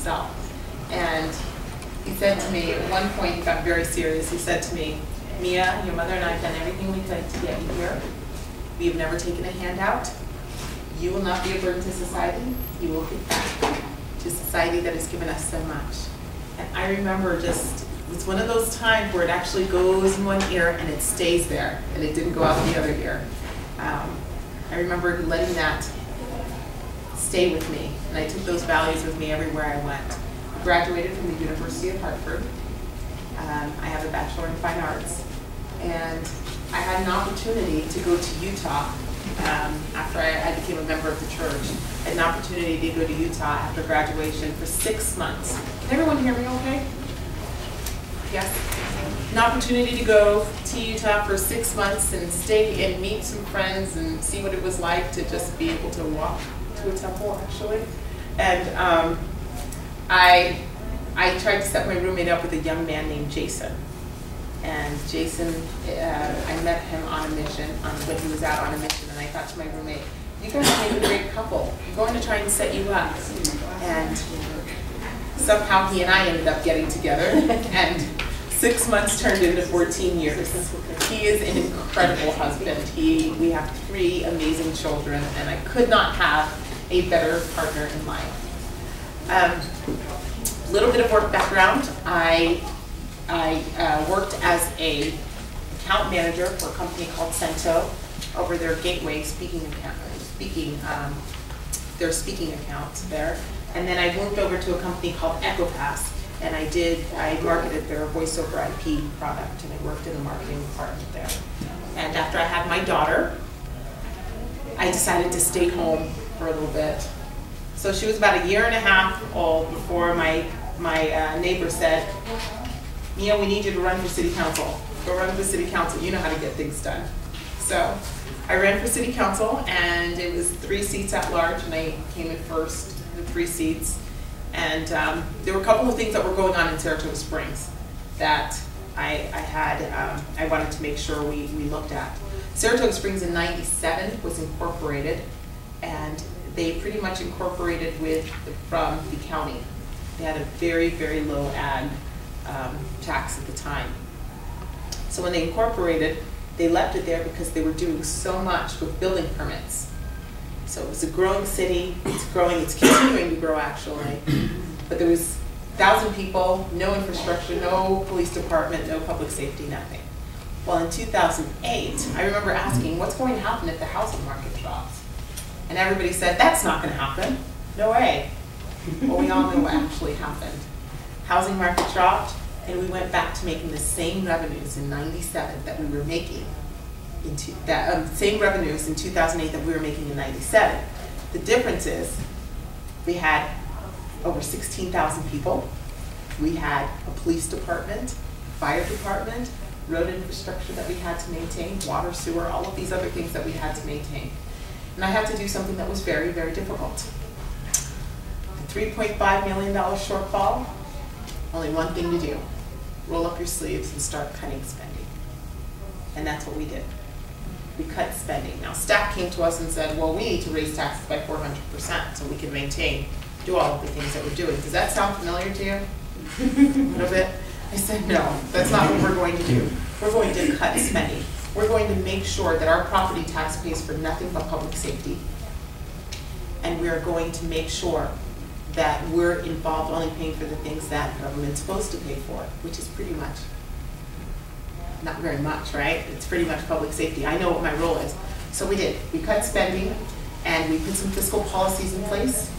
himself. And he said to me, at one point, he got very serious. He said to me, Mia, your mother and I have done everything we could to get you here. We have never taken a handout. You will not be a burden to society. You will give back to society that has given us so much. And I remember just, it's one of those times where it actually goes in one ear and it stays there, and it didn't go out the other ear. I remember letting that stay with me, and I took those values with me everywhere I went. I graduated from the University of Hartford. I have a Bachelor in Fine Arts, and I had an opportunity to go to Utah after I became a member of the church. I had an opportunity to go to Utah after graduation for 6 months. Can everyone hear me okay? Yes? An opportunity to go to Utah for 6 months and stay and meet some friends and see what it was like to just be able to walk to a temple, actually. And I tried to set my roommate up with a young man named Jason. And Jason, I met him on a mission, when he was out on a mission, and I thought to my roommate, you guys make a great couple. I'm going to try and set you up. And somehow he and I ended up getting together, and 6 months turned into 14 years. He is an incredible husband. We have 3 amazing children, and I could not have a better partner in life. A little bit of work background. I worked as a account manager for a company called Cento over their Gateway speaking accounts there. And then I moved over to a company called EchoPass, and I marketed their voice over IP product, and I worked in the marketing department there. And after I had my daughter, I decided to stay home for a little bit. So she was about 1.5 years old before my neighbor said, Mia, we need you to run for city council. Go run for city council. You know how to get things done. So I ran for city council, and it was 3 seats at large, and I came in first in 3 seats. And there were a couple of things that were going on in Saratoga Springs that I wanted to make sure we looked at. Saratoga Springs in '97 was incorporated, and they pretty much incorporated from the county. They had a very, very low ag tax at the time. So when they incorporated, they left it there because they were doing so much with building permits. So it was a growing city. It's growing. It's continuing to grow, actually. But there was 1,000 people, no infrastructure, no police department, no public safety, nothing. Well, in 2008, I remember asking, what's going to happen if the housing market drops? And everybody said, that's not going to happen. No way. Well, we all know what actually happened. Housing market dropped, and we went back to making the same revenues in '97 that we were making same revenues in 2008 that we were making in '97. The difference is we had over 16,000 people. We had a police department, fire department, road infrastructure that we had to maintain, water, sewer, all of these other things that we had to maintain. And I had to do something that was very, very difficult. The $3.5 million shortfall, only one thing to do. Roll up your sleeves and start cutting spending. And that's what we did. We cut spending. Now, staff came to us and said, well, we need to raise taxes by 400% so we can do all of the things that we're doing. Does that sound familiar to you? A little bit? I said, no, that's not what we're going to do. We're going to cut spending. We're going to make sure that our property tax pays for nothing but public safety. And we're going to make sure that we're involved only paying for the things that government's supposed to pay for, which is pretty much not very much, right? It's pretty much public safety. I know what my role is. So we did. We cut spending, and we put some fiscal policies in place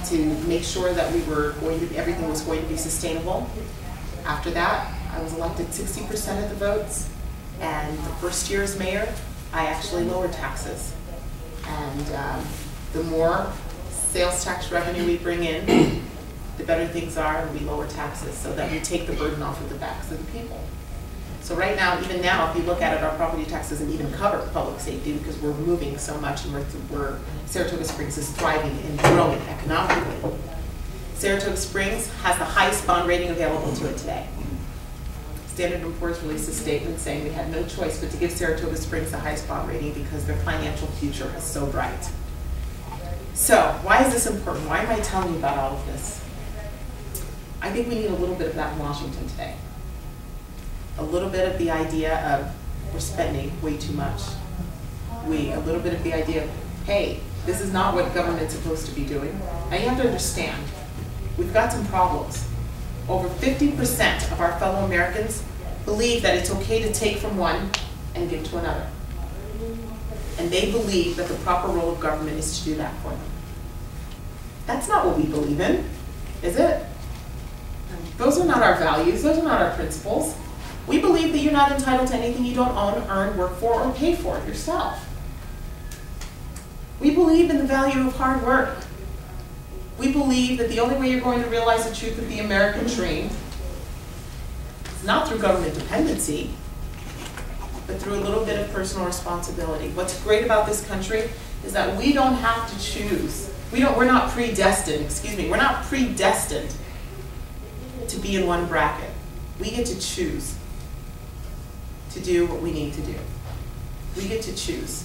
to make sure that everything was going to be sustainable. After that, I was elected 60% of the votes, and the first year as mayor, I actually lowered taxes. And the more sales tax revenue we bring in, the better things are, and we lower taxes so that we take the burden off of the backs of the people. So right now, even now, if you look at it, our property tax doesn't even cover public safety because we're moving so much, and Saratoga Springs is thriving and growing economically. Saratoga Springs has the highest bond rating available to it today. Standard & Poor's released a statement saying we had no choice but to give Saratoga Springs the highest bond rating because their financial future is so bright. So why is this important? Why am I telling you about all of this? think we need a little bit of that in Washington today. A little bit of the idea of we're spending way too much. A little bit of the idea of, hey, this is not what government's supposed to be doing. Now you have to understand, we've got some problems. Over 50% of our fellow Americans believe that it's okay to take from one and give to another. And they believe that the proper role of government is to do that for them. That's not what we believe in, is it? Those are not our values, those are not our principles. We believe that you're not entitled to anything you don't own, earn, work for, or pay for yourself. We believe in the value of hard work. We believe that the only way you're going to realize the truth of the American dream is not through government dependency, but through a little bit of personal responsibility. What's great about this country is that we don't have to choose. We're not predestined, we're not predestined to be in one bracket. We get to choose to do what we need to do. We get to choose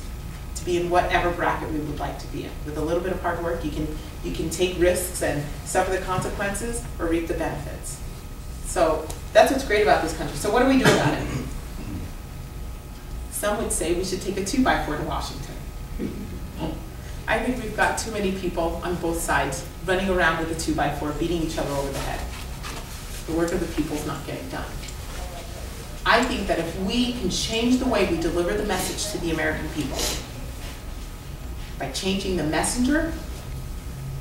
to be in whatever bracket we would like to be in. With a little bit of hard work, you can take risks and suffer the consequences or reap the benefits. So that's what's great about this country. So what do we do about it? Some would say we should take a 2x4 to Washington. I think we've got too many people on both sides running around with a 2x4, beating each other over the head. The work of the people is not getting done. I think that if we can change the way we deliver the message to the American people, by changing the messenger,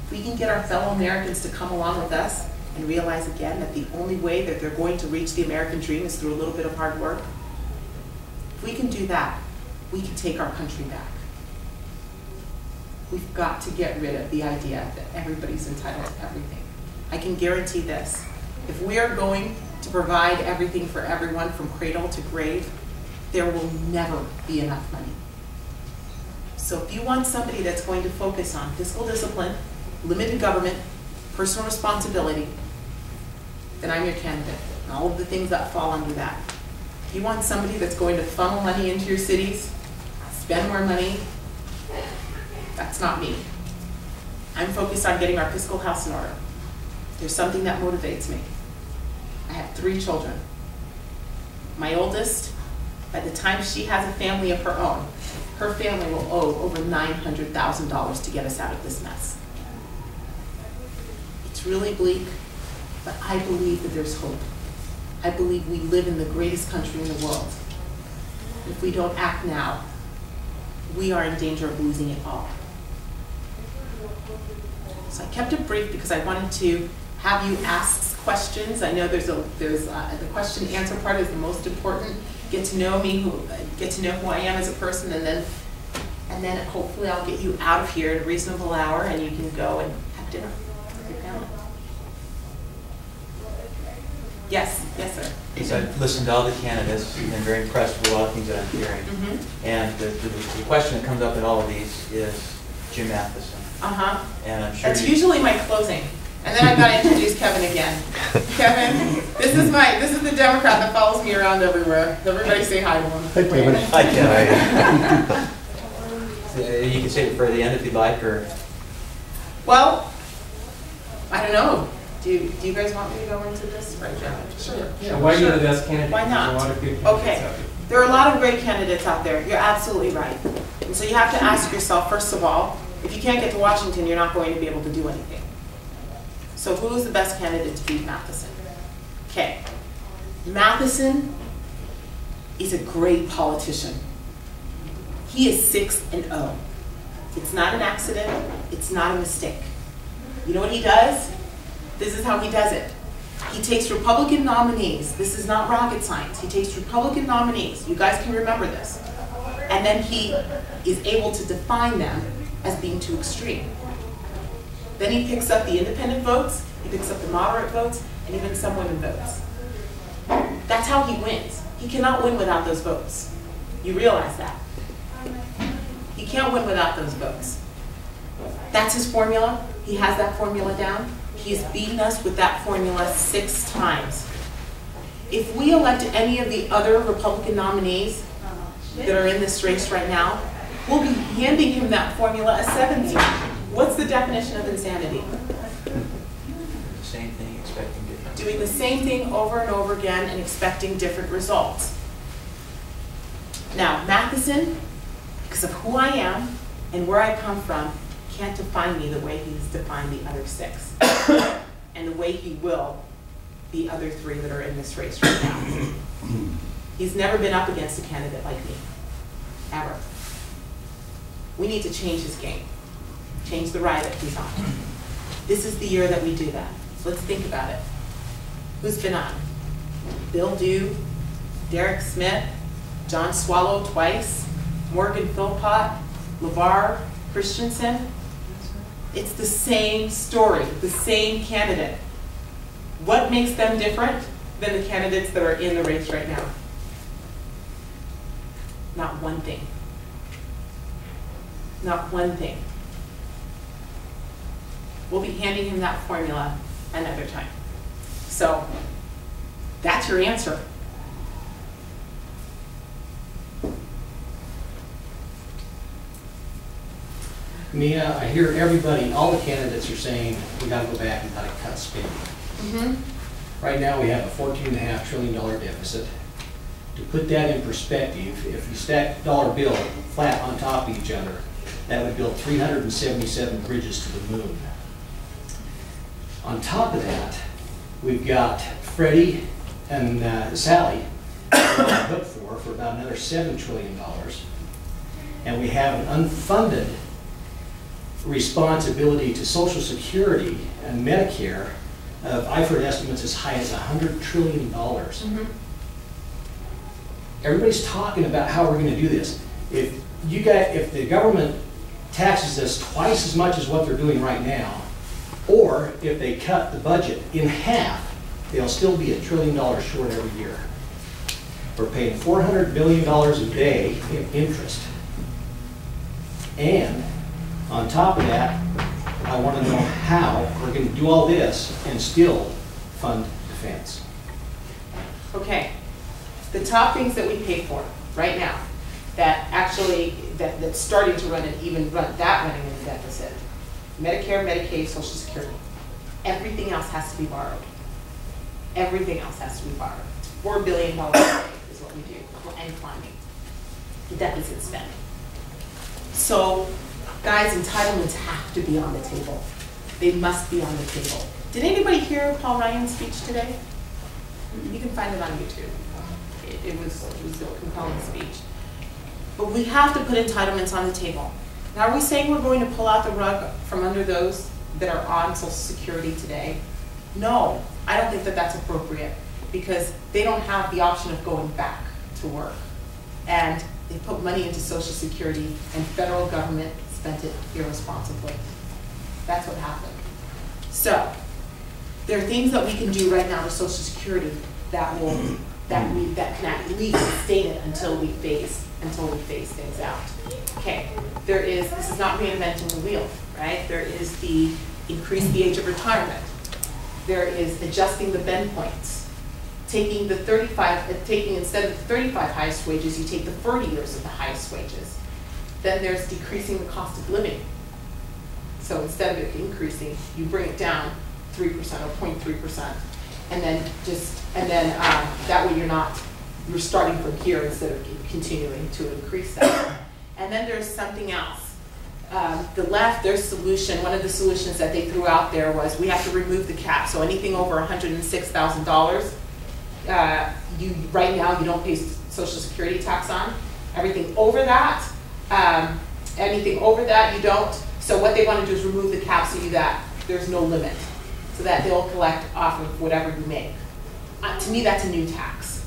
if we can get our fellow Americans to come along with us and realize again that the only way that they're going to reach the American dream is through a little bit of hard work, if we can do that, we can take our country back. We've got to get rid of the idea that everybody's entitled to everything. I can guarantee this. If we are going to provide everything for everyone from cradle to grave, there will never be enough money. So if you want somebody that's going to focus on fiscal discipline, limited government, personal responsibility, then I'm your candidate, and all of the things that fall under that. If you want somebody that's going to funnel money into your cities, spend more money, that's not me. I'm focused on getting our fiscal house in order. There's something that motivates me. I have 3 children. My oldest, by the time she has a family of her own, her family will owe over $900,000 to get us out of this mess. It's really bleak, but I believe that there's hope. I believe we live in the greatest country in the world. If we don't act now, we are in danger of losing it all. So I kept it brief because I wanted to have you ask questions. I know the question and answer part is the most important. Get to know me, get to know who I am as a person, and then hopefully I'll get you out of here at a reasonable hour and you can go and have dinner with your family. Yes, yes, sir. So I've listened to all the candidates and been very impressed with a lot of things that I'm hearing. And the question that comes up in all of these is Jim Matheson. And I'm sure that's usually my closing. And then I've got to introduce Kevin again. Kevin, this is the Democrat that follows me around everywhere. Everybody say hi to him. Hi, Kevin. Hi, Kevin. You can save it for the end if you'd like, or. Well, I don't know. Do you guys want me to go into this right now? Sure. Yeah, why are you the best candidate? Why not? There's a lot of good candidates out there. There are a lot of great candidates out there. You're absolutely right. And so you have to ask yourself, first of all, if you can't get to Washington, you're not going to be able to do anything. So who is the best candidate to beat Matheson? Okay. Matheson is a great politician. He is 6-0. It's not an accident. It's not a mistake. You know what he does? This is how he does it. He takes Republican nominees. This is not rocket science. He takes Republican nominees. You guys can remember this. And then he is able to define them as being too extreme. Then he picks up the independent votes, he picks up the moderate votes, and even some women votes. That's how he wins. He cannot win without those votes. You realize that. He can't win without those votes. That's his formula. He has that formula down. He's beaten us with that formula 6 times. If we elect any of the other Republican nominees that are in this race right now, we'll be handing him that formula a 7th time. What's the definition of insanity? The same thing, expecting different. Doing the same thing over and over again and expecting different results. Now, Matheson, because of who I am and where I come from, can't define me the way he's defined the other 6. And the way he will the other 3 that are in this race right now. He's never been up against a candidate like me, ever. We need to change his game, change the ride that he's on. This is the year that we do that. So let's think about it. Who's been on? Bill Dew, Derek Smith, John Swallow twice, Morgan Philpott, LeVar Christensen. It's the same story, the same candidate. What makes them different than the candidates that are in the race right now? Not one thing. Not one thing. We'll be handing him that formula another time. So that's your answer. Mia, I hear everybody, all the candidates are saying we got to go back and got to cut spending. Right now we have a $14.5 trillion deficit. To put that in perspective, if you stack dollar bill flat on top of each other, that would build 377 bridges to the moon. On top of that, we've got Freddie and Sally on the hook for about another $7 trillion. And we have an unfunded responsibility to Social Security and Medicare of, I've heard estimates as high as $100 trillion. Everybody's talking about how we're going to do this. If the government taxes us twice as much as what they're doing right now, or if they cut the budget in half, they'll still be $1 trillion short every year. We're paying $400 billion a day in interest. And on top of that, I want to know how we're going to do all this and still fund defense. Okay, the top things that we pay for right now, that actually, that's starting to run and even running in a deficit. Medicare, Medicaid, Social Security. Everything else has to be borrowed. Everything else has to be borrowed. $4 billion is what we do, and climbing. Deficit spending. So, guys, entitlements have to be on the table. They must be on the table. Did anybody hear Paul Ryan's speech today? You can find it on YouTube. It was a compelling speech. But we have to put entitlements on the table. Now, are we saying we're going to pull out the rug from under those that are on Social Security today? No, I don't think that that's appropriate, because they don't have the option of going back to work. And they put money into Social Security, and federal government spent it irresponsibly. That's what happened. So, there are things that we can do right now with Social Security that can at least sustain it until we phase things out. Okay, this is not reinventing the wheel, right? There is the increase the age of retirement. There is adjusting the bend points. Taking the 35, instead of the 35 highest wages, you take the 40 years of the highest wages. Then there's decreasing the cost of living. So instead of it increasing, you bring it down 3% or 0.3%. And then that way you're starting from here instead of continuing to increase that. And then there's something else. The left, their solution, one of the solutions that they threw out there was we have to remove the cap. So anything over $106,000, right now you don't pay Social Security tax on. Everything over that, you don't. So what they want to do is remove the cap so that there's no limit, so that they'll collect off of whatever you make. To me, that's a new tax.